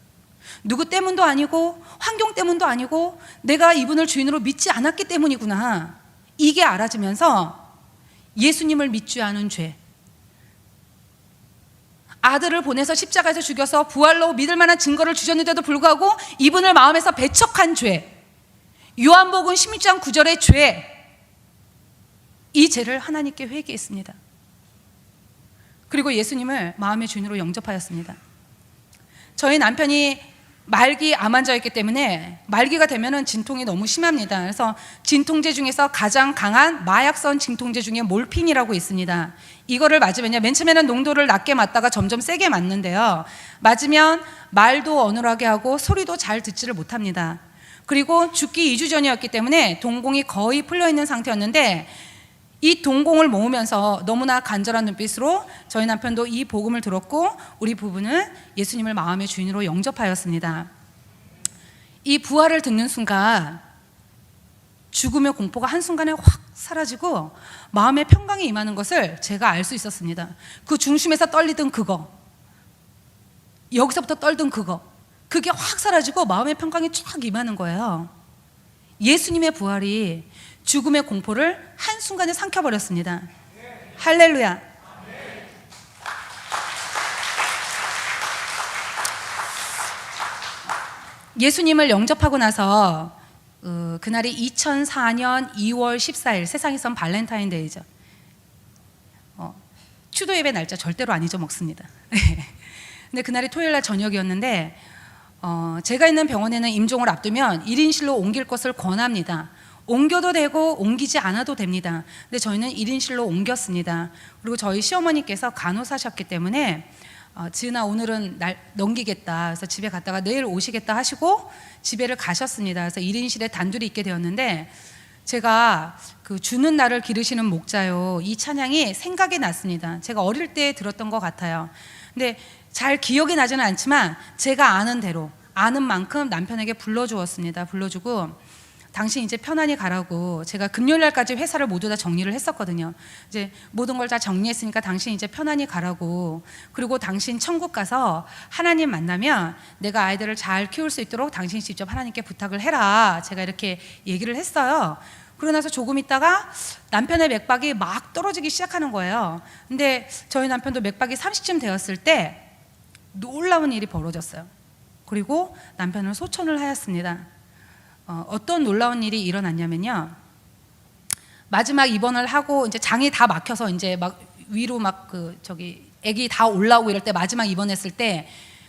누구 때문도 아니고 환경 때문도 아니고 내가 이분을 주인으로 믿지 않았기 때문이구나. 이게 알아지면서 예수님을 믿지 않은 죄, 아들을 보내서 십자가에서 죽여서 부활로 믿을 만한 증거를 주셨는데도 불구하고 이분을 마음에서 배척한 죄, 요한복음 16장 9절의 죄, 이 죄를 하나님께 회개했습니다. 그리고 예수님을 마음의 주인으로 영접하였습니다. 저희 남편이 말기 암 환자였기 때문에 말기가 되면은 진통이 너무 심합니다. 그래서 진통제 중에서 가장 강한 마약성 진통제 중에 몰핀이라고 있습니다. 이거를 맞으면요, 맨 처음에는 농도를 낮게 맞다가 점점 세게 맞는데요, 맞으면 말도 어눌하게 하고 소리도 잘 듣지를 못합니다. 그리고 죽기 2주 전이었기 때문에 동공이 거의 풀려있는 상태였는데, 이 동공을 모으면서 너무나 간절한 눈빛으로 저희 남편도 이 복음을 들었고 우리 부부는 예수님을 마음의 주인으로 영접하였습니다. 이 부활을 듣는 순간 죽음의 공포가 한순간에 확 사라지고 마음의 평강이 임하는 것을 제가 알 수 있었습니다. 그 중심에서 떨리던 그거, 여기서부터 떨던 그거, 그게 확 사라지고 마음의 평강이 쫙 임하는 거예요. 예수님의 부활이 죽음의 공포를 한순간에 삼켜버렸습니다. 할렐루야. 예수님을 영접하고 나서 그날이 2004년 2월 14일, 세상에선 발렌타인데이죠. 추도 예배 날짜 절대로 안 잊어먹습니다. 근데 그날이 토요일날 저녁이었는데 제가 있는 병원에는 임종을 앞두면 1인실로 옮길 것을 권합니다. 옮겨도 되고 옮기지 않아도 됩니다. 근데 저희는 1인실로 옮겼습니다. 그리고 저희 시어머니께서 간호사셨기 때문에 지은아 오늘은 날 넘기겠다. 그래서 집에 갔다가 내일 오시겠다 하시고 집에를 가셨습니다. 그래서 1인실에 단둘이 있게 되었는데, 제가 그 주는 나를 기르시는 목자요, 이 찬양이 생각이 났습니다. 제가 어릴 때 들었던 것 같아요. 근데 잘 기억이 나지는 않지만 제가 아는 대로, 아는 만큼 남편에게 불러주었습니다. 불러주고 당신 이제 편안히 가라고 제가 금요일 날까지 회사를 모두 다 정리를 했었거든요. 이제 모든 걸 다 정리했으니까 당신 이제 편안히 가라고, 그리고 당신 천국 가서 하나님 만나면 내가 아이들을 잘 키울 수 있도록 당신이 직접 하나님께 부탁을 해라, 제가 이렇게 얘기를 했어요. 그러고 나서 조금 있다가 남편의 맥박이 막 떨어지기 시작하는 거예요. 근데 저희 남편도 맥박이 30쯤 되었을 때 놀라운 일이 벌어졌어요. 그리고 남편은 소천을 하였습니다. 어떤 놀라운 일이 일어났냐면요, 마지막 입원을 하고 이제 장이 다 막혀서 이제 막 위로 막 애기 다 올라오고 이럴 때 마지막 입원했을 때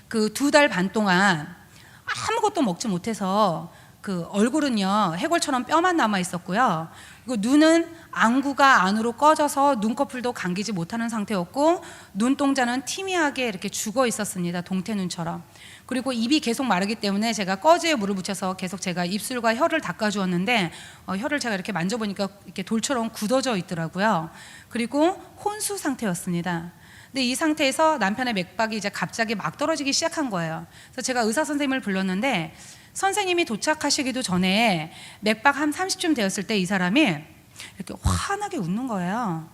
그 2달 반 동안 아무것도 먹지 못해서 그 얼굴은요 해골처럼 뼈만 남아 있었고요. 그리고 눈은 안구가 안으로 꺼져서 눈꺼풀도 감기지 못하는 상태였고 눈동자는 티미하게 이렇게 죽어 있었습니다. 동태눈처럼. 그리고 입이 계속 마르기 때문에 제가 꺼지에 물을 묻혀서 계속 제가 입술과 혀를 닦아주었는데 혀를 제가 이렇게 만져보니까 이렇게 돌처럼 굳어져 있더라고요. 그리고 혼수 상태였습니다. 근데 이 상태에서 남편의 맥박이 이제 갑자기 막 떨어지기 시작한 거예요. 그래서 제가 의사 선생님을 불렀는데 선생님이 도착하시기도 전에 맥박 한 30쯤 되었을 때 이 사람이 이렇게 환하게 웃는 거예요.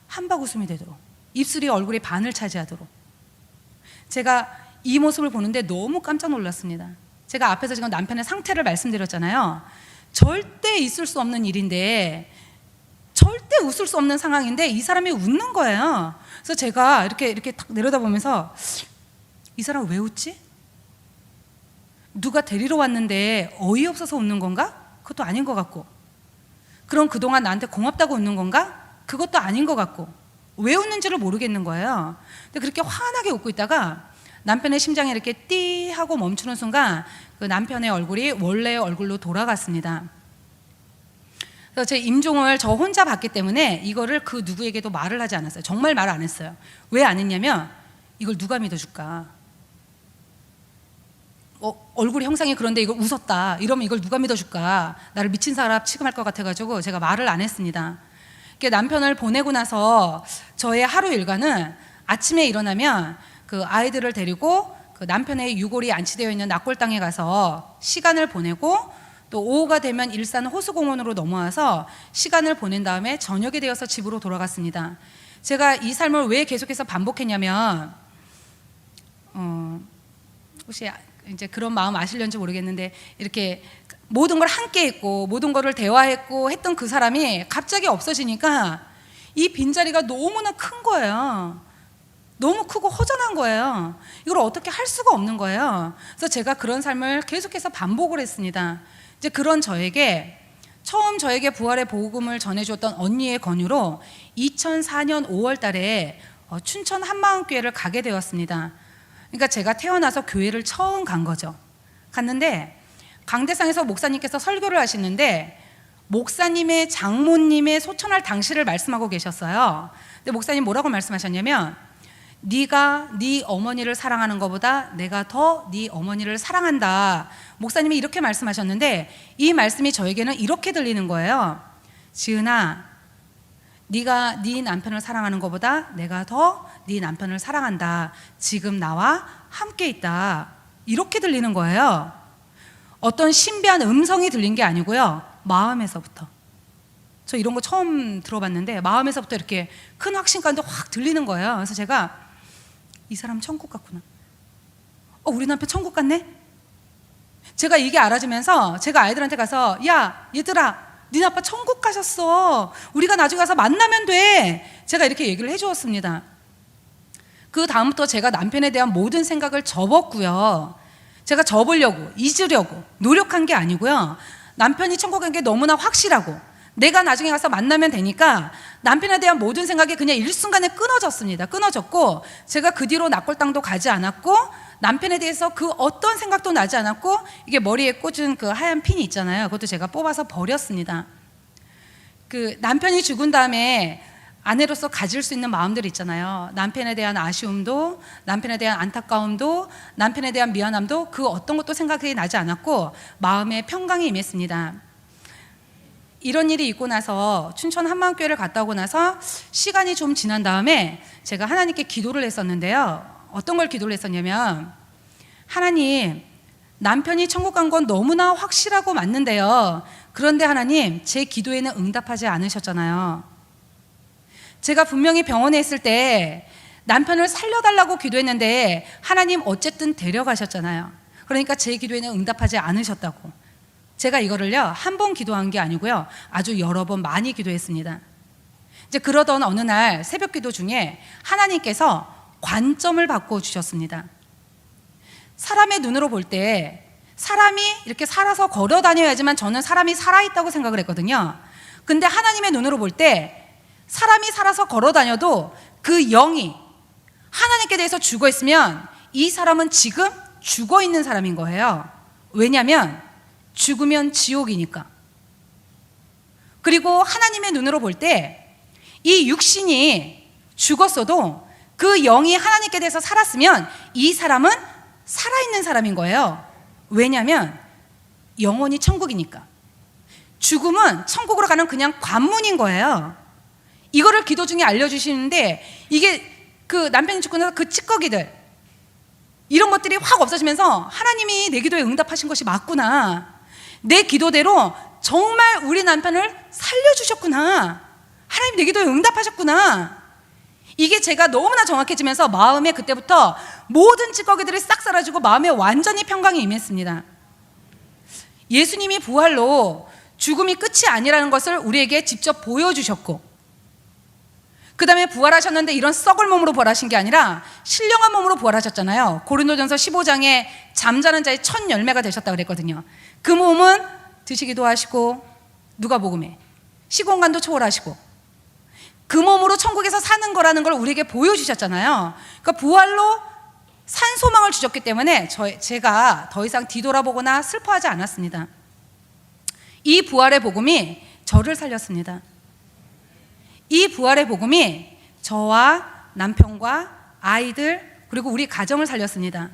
한박 웃음이 되도록, 입술이 얼굴의 반을 차지하도록. 제가 이 모습을 보는데 너무 깜짝 놀랐습니다. 제가 앞에서 지금 남편의 상태를 말씀드렸잖아요. 절대 있을 수 없는 일인데, 절대 웃을 수 없는 상황인데 이 사람이 웃는 거예요. 그래서 제가 이렇게 딱 내려다보면서 이 사람 왜 웃지? 누가 데리러 왔는데 어이없어서 웃는 건가? 그것도 아닌 것 같고, 그럼 그동안 나한테 고맙다고 웃는 건가? 그것도 아닌 것 같고, 왜 웃는지를 모르겠는 거예요. 근데 그렇게 환하게 웃고 있다가 남편의 심장이 이렇게 띠 하고 멈추는 순간 그 남편의 얼굴이 원래의 얼굴로 돌아갔습니다. 그래서 제 임종을 저 혼자 봤기 때문에 이거를 그 누구에게도 말을 하지 않았어요. 정말 말을 안 했어요. 왜 안 했냐면 이걸 누가 믿어줄까? 얼굴 형상이 그런데 이걸 웃었다 이러면 이걸 누가 믿어줄까? 나를 미친 사람 취급할 것 같아가지고 제가 말을 안 했습니다. 남편을 보내고 나서 저의 하루 일과는 아침에 일어나면 그 아이들을 데리고 그 남편의 유골이 안치되어 있는 낙골당에 가서 시간을 보내고, 또 오후가 되면 일산 호수공원으로 넘어와서 시간을 보낸 다음에 저녁이 되어서 집으로 돌아갔습니다. 제가 이 삶을 왜 계속해서 반복했냐면 혹시 이제 그런 마음 아시려는지 모르겠는데, 이렇게 모든 걸 함께 했고 모든 거를 대화했고 했던 그 사람이 갑자기 없어지니까 이 빈자리가 너무나 큰 거예요. 너무 크고 허전한 거예요. 이걸 어떻게 할 수가 없는 거예요. 그래서 제가 그런 삶을 계속해서 반복을 했습니다. 이제 그런 저에게 처음 저에게 부활의 복음을 전해주었던 언니의 권유로 2004년 5월 달에 춘천 한마음교회를 가게 되었습니다. 그러니까 제가 태어나서 교회를 처음 간 거죠. 갔는데 강대상에서 목사님께서 설교를 하시는데 목사님의 장모님의 소천할 당시를 말씀하고 계셨어요. 근데 목사님 뭐라고 말씀하셨냐면, 네가 네 어머니를 사랑하는 것보다 내가 더 네 어머니를 사랑한다. 목사님이 이렇게 말씀하셨는데 이 말씀이 저에게는 이렇게 들리는 거예요. 지은아, 네가 네 남편을 사랑하는 것보다 내가 더 네 남편을 사랑한다. 지금 나와 함께 있다. 이렇게 들리는 거예요. 어떤 신비한 음성이 들린 게 아니고요, 마음에서부터. 저 이런 거 처음 들어봤는데 마음에서부터 이렇게 큰 확신감도 확 들리는 거예요. 그래서 제가 이 사람 천국 같구나. 우리 남편 천국 같네? 제가 이게 알아지면서 제가 아이들한테 가서, 야 얘들아, 니네 아빠 천국 가셨어. 우리가 나중에 가서 만나면 돼. 제가 이렇게 얘기를 해주었습니다. 그 다음부터 제가 남편에 대한 모든 생각을 접었고요. 제가 접으려고, 잊으려고 노력한 게 아니고요, 남편이 천국 간 게 너무나 확실하고 내가 나중에 가서 만나면 되니까 남편에 대한 모든 생각이 그냥 일순간에 끊어졌습니다. 끊어졌고 제가 그 뒤로 낙골당도 가지 않았고 남편에 대해서 그 어떤 생각도 나지 않았고, 이게 머리에 꽂은 그 하얀 핀이 있잖아요. 그것도 제가 뽑아서 버렸습니다. 그 남편이 죽은 다음에 아내로서 가질 수 있는 마음들 있잖아요. 남편에 대한 아쉬움도, 남편에 대한 안타까움도, 남편에 대한 미안함도, 그 어떤 것도 생각이 나지 않았고 마음에 평강이 임했습니다. 이런 일이 있고 나서 춘천 한마음교회를 갔다 오고 나서 시간이 좀 지난 다음에 제가 하나님께 기도를 했었는데요. 어떤 걸 기도를 했었냐면, 하나님, 남편이 천국 간 건 너무나 확실하고 맞는데요. 그런데 하나님, 제 기도에는 응답하지 않으셨잖아요. 제가 분명히 병원에 있을 때 남편을 살려달라고 기도했는데 하나님 어쨌든 데려가셨잖아요. 그러니까 제 기도에는 응답하지 않으셨다고. 제가 이거를요, 한 번 기도한 게 아니고요, 아주 여러 번 많이 기도했습니다. 이제 그러던 어느 날 새벽 기도 중에 하나님께서 관점을 바꿔주셨습니다. 사람의 눈으로 볼 때 사람이 이렇게 살아서 걸어 다녀야지만 저는 사람이 살아있다고 생각을 했거든요. 근데 하나님의 눈으로 볼 때 사람이 살아서 걸어 다녀도 그 영이 하나님께 대해서 죽어 있으면 이 사람은 지금 죽어 있는 사람인 거예요. 왜냐하면 죽으면 지옥이니까. 그리고 하나님의 눈으로 볼 때 이 육신이 죽었어도 그 영이 하나님께 대해서 살았으면 이 사람은 살아있는 사람인 거예요. 왜냐하면 영원히 천국이니까. 죽음은 천국으로 가는 그냥 관문인 거예요. 이거를 기도 중에 알려주시는데, 이게 그 남편이 죽고 나서 그 찌꺼기들, 이런 것들이 확 없어지면서 하나님이 내 기도에 응답하신 것이 맞구나, 내 기도대로 정말 우리 남편을 살려주셨구나, 하나님 내 기도에 응답하셨구나, 이게 제가 너무나 정확해지면서 마음에 그때부터 모든 찌꺼기들이 싹 사라지고 마음에 완전히 평강이 임했습니다. 예수님이 부활로 죽음이 끝이 아니라는 것을 우리에게 직접 보여주셨고, 그 다음에 부활하셨는데 이런 썩을 몸으로 부활하신 게 아니라 신령한 몸으로 부활하셨잖아요. 고린도전서 15장에 잠자는 자의 첫 열매가 되셨다고 그랬거든요. 그 몸은 드시기도 하시고, 누가복음에 시공간도 초월하시고, 그 몸으로 천국에서 사는 거라는 걸 우리에게 보여주셨잖아요. 그러니까 부활로 산 소망을 주셨기 때문에 제가 더 이상 뒤돌아보거나 슬퍼하지 않았습니다. 이 부활의 복음이 저를 살렸습니다. 이 부활의 복음이 저와 남편과 아이들 그리고 우리 가정을 살렸습니다.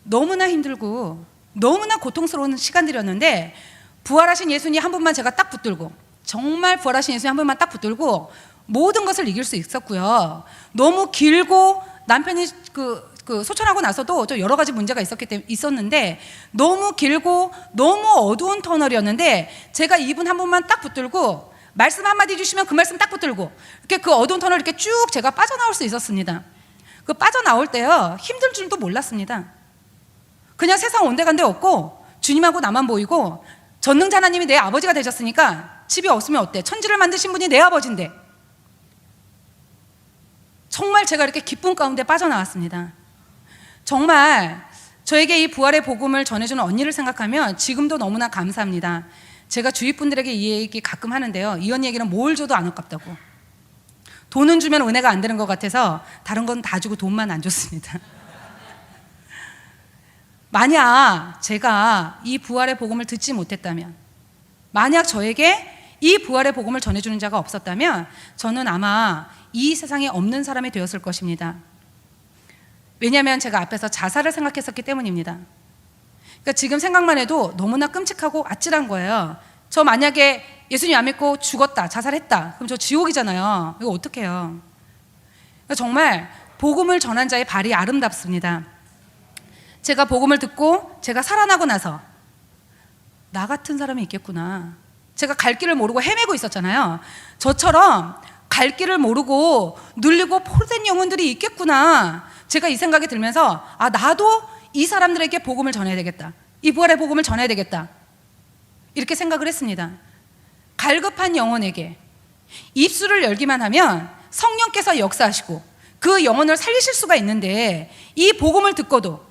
너무나 힘들고 너무나 고통스러운 시간들이었는데, 부활하신 예수님 한 분만 제가 딱 붙들고, 정말 부활하신 예수님 한 분만 딱 붙들고 모든 것을 이길 수 있었고요. 너무 길고 남편이 소천하고 나서도 또 여러 가지 문제가 있었는데 너무 길고 너무 어두운 터널이었는데, 제가 이분 한 분만 딱 붙들고 말씀 한마디 주시면 그 말씀 딱 붙들고 이렇게 그 어두운 터널 이렇게 쭉 제가 빠져나올 수 있었습니다. 그 빠져나올 때요, 힘들 줄도 몰랐습니다. 그냥 세상 온데간데 없고 주님하고 나만 보이고, 전능자 하나님이 내 아버지가 되셨으니까 집이 없으면 어때? 천지를 만드신 분이 내 아버지인데. 정말 제가 이렇게 기쁨 가운데 빠져나왔습니다. 정말 저에게 이 부활의 복음을 전해주는 언니를 생각하면 지금도 너무나 감사합니다. 제가 주위 분들에게 이 얘기 가끔 하는데요, 이 언니에게는 뭘 줘도 안 아깝다고. 돈은 주면 은혜가 안 되는 것 같아서 다른 건 다 주고 돈만 안 줬습니다. 만약 제가 이 부활의 복음을 듣지 못했다면, 만약 저에게 이 부활의 복음을 전해주는 자가 없었다면 저는 아마 이 세상에 없는 사람이 되었을 것입니다. 왜냐하면 제가 앞에서 자살을 생각했었기 때문입니다. 그러니까 지금 생각만 해도 너무나 끔찍하고 아찔한 거예요. 저 만약에 예수님 안 믿고 죽었다, 자살했다, 그럼 저 지옥이잖아요. 이거 어떡해요. 그러니까 정말 복음을 전한 자의 발이 아름답습니다. 제가 복음을 듣고 제가 살아나고 나서 나 같은 사람이 있겠구나. 제가 갈 길을 모르고 헤매고 있었잖아요. 저처럼 갈 길을 모르고 눌리고 포로된 영혼들이 있겠구나. 제가 이 생각이 들면서 나도 이 사람들에게 복음을 전해야 되겠다. 이 부활의 복음을 전해야 되겠다. 이렇게 생각을 했습니다. 갈급한 영혼에게 입술을 열기만 하면 성령께서 역사하시고 그 영혼을 살리실 수가 있는데, 이 복음을 듣고도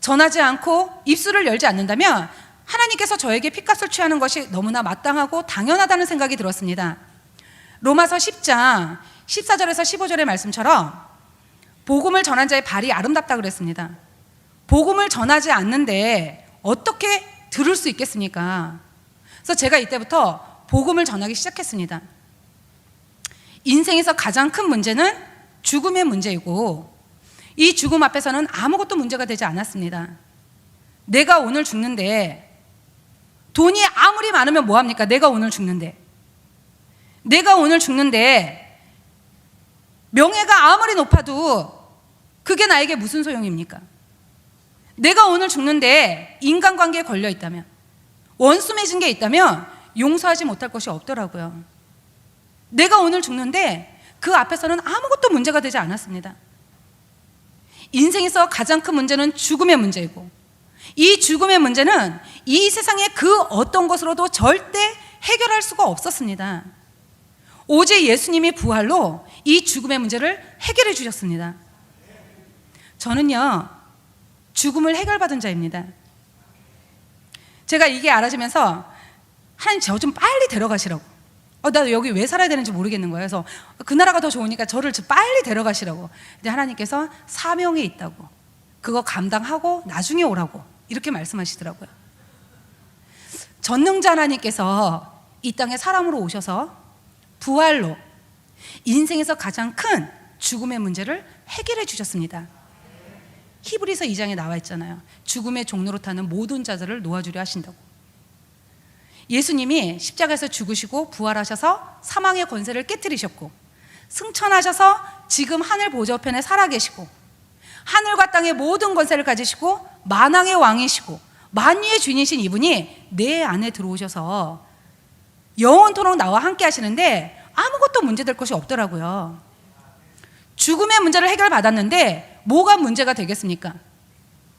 전하지 않고 입술을 열지 않는다면 하나님께서 저에게 핏값을 취하는 것이 너무나 마땅하고 당연하다는 생각이 들었습니다. 로마서 10장 14절에서 15절의 말씀처럼 복음을 전한 자의 발이 아름답다 그랬습니다. 복음을 전하지 않는데 어떻게 들을 수 있겠습니까? 그래서 제가 이때부터 복음을 전하기 시작했습니다. 인생에서 가장 큰 문제는 죽음의 문제이고, 이 죽음 앞에서는 아무것도 문제가 되지 않았습니다. 내가 오늘 죽는데, 돈이 아무리 많으면 뭐합니까? 내가 오늘 죽는데. 내가 오늘 죽는데 명예가 아무리 높아도 그게 나에게 무슨 소용입니까? 내가 오늘 죽는데 인간관계에 걸려 있다면, 원수 맺은 게 있다면 용서하지 못할 것이 없더라고요. 내가 오늘 죽는데 그 앞에서는 아무것도 문제가 되지 않았습니다. 인생에서 가장 큰 문제는 죽음의 문제이고, 이 죽음의 문제는 이 세상의 그 어떤 것으로도 절대 해결할 수가 없었습니다. 오직 예수님이 부활로 이 죽음의 문제를 해결해 주셨습니다. 저는요, 죽음을 해결받은 자입니다. 제가 이게 알아지면서 하나님 저 좀 빨리 데려가시라고. 나 여기 왜 살아야 되는지 모르겠는 거예요. 그래서 그 나라가 더 좋으니까 저를 빨리 데려가시라고. 근데 하나님께서 사명이 있다고, 그거 감당하고 나중에 오라고 이렇게 말씀하시더라고요. 전능자 하나님께서 이 땅에 사람으로 오셔서 부활로 인생에서 가장 큰 죽음의 문제를 해결해 주셨습니다. 히브리서 2장에 나와 있잖아요. 죽음의 종로로 타는 모든 자들을 놓아주려 하신다고. 예수님이 십자가에서 죽으시고 부활하셔서 사망의 권세를 깨뜨리셨고, 승천하셔서 지금 하늘 보좌편에 살아계시고, 하늘과 땅의 모든 권세를 가지시고 만왕의 왕이시고 만유의 주인이신 이분이 내 안에 들어오셔서 영원토록 나와 함께 하시는데 아무것도 문제될 것이 없더라고요. 죽음의 문제를 해결받았는데 뭐가 문제가 되겠습니까?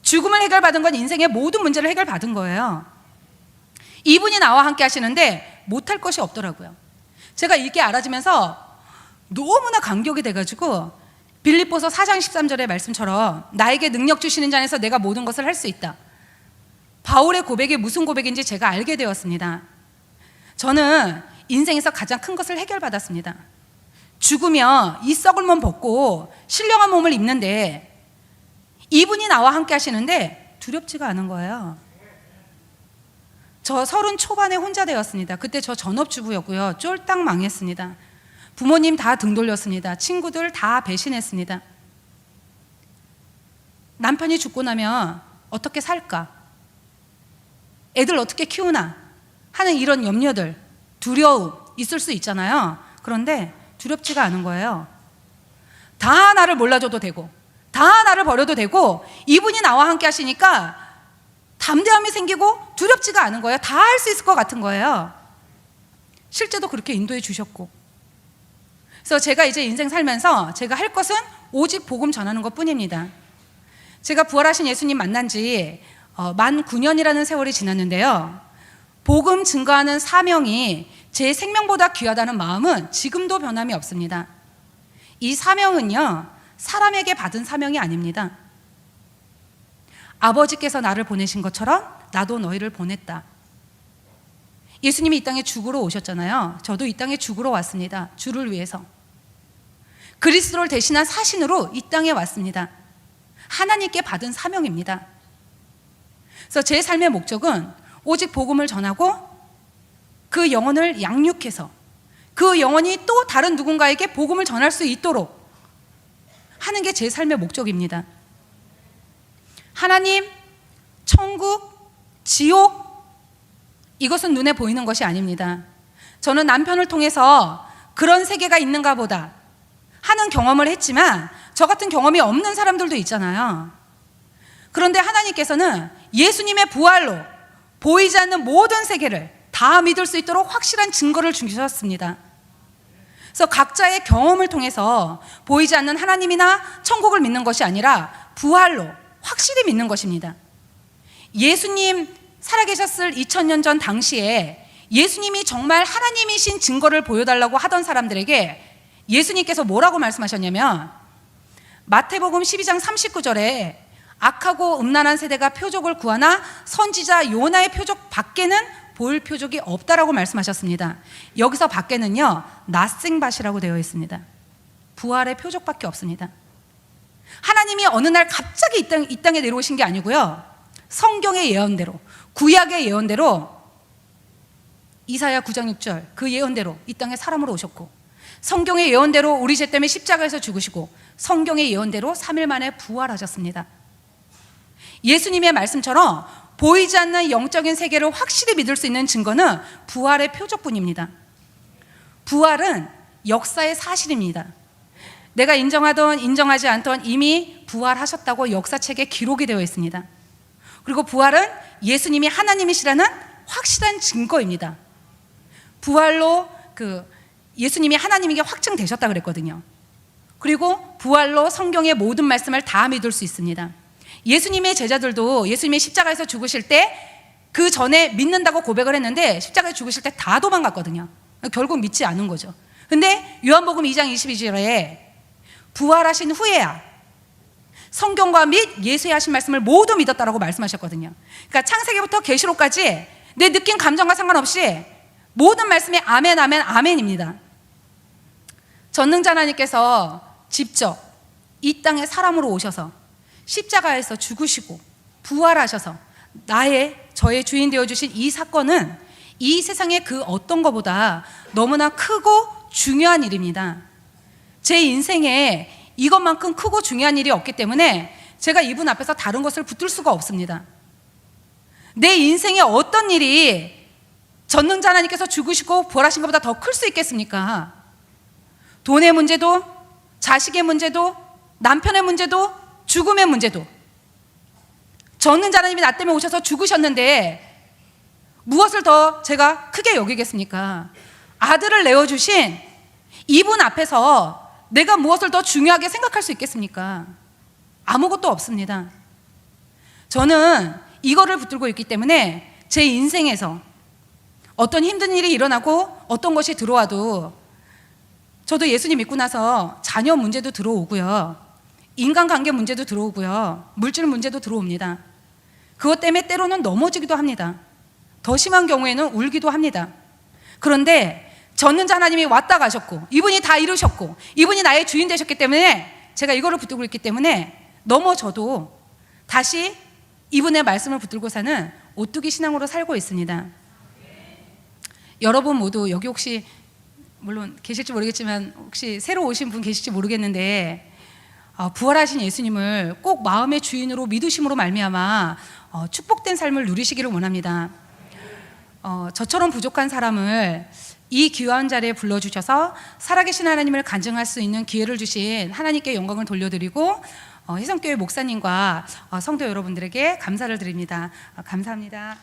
죽음을 해결받은 건 인생의 모든 문제를 해결받은 거예요. 이분이 나와 함께 하시는데 못할 것이 없더라고요. 제가 이렇게 알아지면서 너무나 감격이 돼가지고 빌립보서 4장 13절의 말씀처럼 나에게 능력 주시는 자 안에서 내가 모든 것을 할 수 있다. 바울의 고백이 무슨 고백인지 제가 알게 되었습니다. 저는 인생에서 가장 큰 것을 해결받았습니다. 죽으면 이 썩을 몸 벗고 신령한 몸을 입는데 이분이 나와 함께 하시는데 두렵지가 않은 거예요. 저 30 초반에 혼자 되었습니다. 그때 저 전업주부였고요. 쫄딱 망했습니다. 부모님 다 등 돌렸습니다. 친구들 다 배신했습니다. 남편이 죽고 나면 어떻게 살까? 애들 어떻게 키우나? 하는 이런 염려들, 두려움 있을 수 있잖아요. 그런데 두렵지가 않은 거예요. 다 나를 몰라줘도 되고, 다 나를 버려도 되고, 이분이 나와 함께 하시니까 담대함이 생기고 두렵지가 않은 거예요. 다 할 수 있을 것 같은 거예요. 실제도 그렇게 인도해 주셨고. 그래서 제가 이제 인생 살면서 제가 할 것은 오직 복음 전하는 것 뿐입니다. 제가 부활하신 예수님 만난 지 만 9년이라는 세월이 지났는데요. 복음 증거하는 사명이 제 생명보다 귀하다는 마음은 지금도 변함이 없습니다. 이 사명은요, 사람에게 받은 사명이 아닙니다. 아버지께서 나를 보내신 것처럼 나도 너희를 보냈다. 예수님이 이 땅에 죽으러 오셨잖아요. 저도 이 땅에 죽으러 왔습니다. 주를 위해서. 그리스도를 대신한 사신으로 이 땅에 왔습니다. 하나님께 받은 사명입니다. 그래서 제 삶의 목적은 오직 복음을 전하고 그 영혼을 양육해서 그 영혼이 또 다른 누군가에게 복음을 전할 수 있도록 하는 게 제 삶의 목적입니다. 하나님, 천국, 지옥, 이것은 눈에 보이는 것이 아닙니다. 저는 남편을 통해서 그런 세계가 있는가 보다 하는 경험을 했지만 저 같은 경험이 없는 사람들도 있잖아요. 그런데 하나님께서는 예수님의 부활로 보이지 않는 모든 세계를 다 믿을 수 있도록 확실한 증거를 주셨습니다. 그래서 각자의 경험을 통해서 보이지 않는 하나님이나 천국을 믿는 것이 아니라 부활로 확실히 믿는 것입니다. 예수님 살아계셨을 2000년 전 당시에 예수님이 정말 하나님이신 증거를 보여달라고 하던 사람들에게 예수님께서 뭐라고 말씀하셨냐면, 마태복음 12장 39절에 악하고 음란한 세대가 표적을 구하나 선지자 요나의 표적 밖에는 보일 표적이 없다라고 말씀하셨습니다. 여기서 밖에는요, 낫생밭이라고 되어 있습니다. 부활의 표적밖에 없습니다. 하나님이 어느 날 갑자기 이 땅에 내려오신 게 아니고요, 성경의 예언대로, 구약의 예언대로, 이사야 9장 6절 그 예언대로 이 땅에 사람으로 오셨고, 성경의 예언대로 우리 죄 때문에 십자가에서 죽으시고, 성경의 예언대로 3일 만에 부활하셨습니다. 예수님의 말씀처럼 보이지 않는 영적인 세계를 확실히 믿을 수 있는 증거는 부활의 표적뿐입니다. 부활은 역사의 사실입니다. 내가 인정하던 인정하지 않던 이미 부활하셨다고 역사책에 기록이 되어 있습니다. 그리고 부활은 예수님이 하나님이시라는 확실한 증거입니다. 부활로 예수님이 하나님에게 확증되셨다 그랬거든요. 그리고 부활로 성경의 모든 말씀을 다 믿을 수 있습니다. 예수님의 제자들도 예수님이 십자가에서 죽으실 때 그 전에 믿는다고 고백을 했는데 십자가에 죽으실 때 다 도망갔거든요. 결국 믿지 않은 거죠. 근데 요한복음 2장 22절에 부활하신 후에야 성경과 및 예수의 하신 말씀을 모두 믿었다라고 말씀하셨거든요. 그러니까 창세기부터 계시록까지 내 느낀 감정과 상관없이 모든 말씀이 아멘, 아멘, 아멘입니다. 전능자 하나님께서 직접 이 땅에 사람으로 오셔서 십자가에서 죽으시고 부활하셔서 저의 주인 되어주신 이 사건은 이 세상의 그 어떤 것보다 너무나 크고 중요한 일입니다. 제 인생에 이것만큼 크고 중요한 일이 없기 때문에 제가 이분 앞에서 다른 것을 붙들 수가 없습니다. 내 인생에 어떤 일이 전능자 하나님께서 죽으시고 부활하신 것보다 더 클 수 있겠습니까? 돈의 문제도, 자식의 문제도, 남편의 문제도, 죽음의 문제도. 전능자 하나님이 나 때문에 오셔서 죽으셨는데 무엇을 더 제가 크게 여기겠습니까? 아들을 내어주신 이분 앞에서 내가 무엇을 더 중요하게 생각할 수 있겠습니까? 아무것도 없습니다. 저는 이거를 붙들고 있기 때문에 제 인생에서 어떤 힘든 일이 일어나고 어떤 것이 들어와도 저도 예수님 믿고 나서 자녀 문제도 들어오고요. 인간관계 문제도 들어오고요. 물질 문제도 들어옵니다. 그것 때문에 때로는 넘어지기도 합니다. 더 심한 경우에는 울기도 합니다. 그런데 전능자 하나님이 왔다 가셨고 이분이 다 이루셨고 이분이 나의 주인 되셨기 때문에 제가 이거를 붙들고 있기 때문에 넘어져도 다시 이분의 말씀을 붙들고 사는 오뚜기 신앙으로 살고 있습니다. 여러분 모두 여기 혹시 물론 계실지 모르겠지만 혹시 새로 오신 분 계실지 모르겠는데 부활하신 예수님을 꼭 마음의 주인으로 믿으심으로 말미암아 축복된 삶을 누리시기를 원합니다. 저처럼 부족한 사람을 이 귀한 자리에 불러주셔서 살아계신 하나님을 간증할 수 있는 기회를 주신 하나님께 영광을 돌려드리고 혜성교회 목사님과 성도 여러분들에게 감사를 드립니다. 감사합니다.